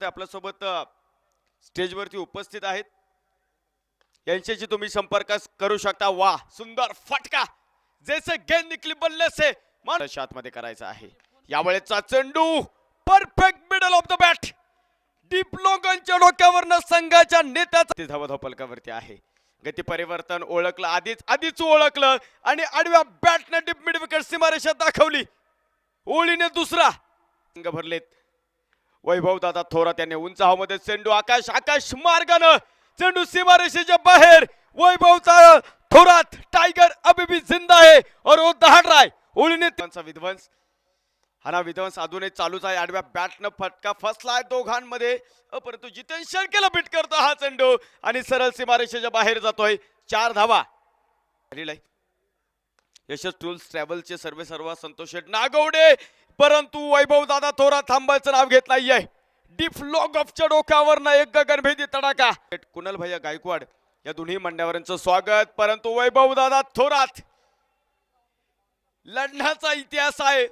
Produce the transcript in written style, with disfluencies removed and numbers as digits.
आपल्या सोबत स्टेजवरती उपस्थित आहेत, यांच्याशी तुम्ही संपर्क करू शकता। वाह, सुंदर फटका, जैसे गेंद निकली बल्ले से मान शॉट मध्ये करायचा आहे। यावेळेचा चेंडू perfect middle of the bat, deep लोकांच्या डोक्यावरनं संघाच्या नेत्याचा धावा फलकावरती आहे। गती परिवर्तन ओळखलं, आधीच ओळखलं आणि आडव्या बॅटने डीप मिड विकेट सीमारेषा दाखवली। ओळीने दुसरा संघ भरलेत। वैभव दादा थोरात यांनी उंच हवेमध्ये चेंडू आकाश मार्गाने चेंडू सीमारेषेच्या बाहेर। वैभव थोरात टाइगर अभी भी जिंदा है और वो दहाड़ रहा है। ओळीने विध्वंस, हा विध्वंस अजूनही चालूच आहे। आडव्या बॅटनं फटका फसलाय दोघांमध्ये, परंतु जितेन शेळकेला बीट करतो हा चेंडू आणि सरळ सीमारेषेच्या बाहेर जातोय। 4 धावा। यशस टूल्स ट्रॅव्हलचे सर्व संतोष नागवडे, परंतु वैभव दादा थोरात थांबायचं नाव घेत नाहीये। डीप लॉग ऑफच्या डोक्यावर ना एक गगनभेदी तडाखा। कुणाल भैया गायकवाड या दोन्ही मान्यवरांचं स्वागत, परंतु वैभव दादा थोरात लढण्याचा इतिहास आहे।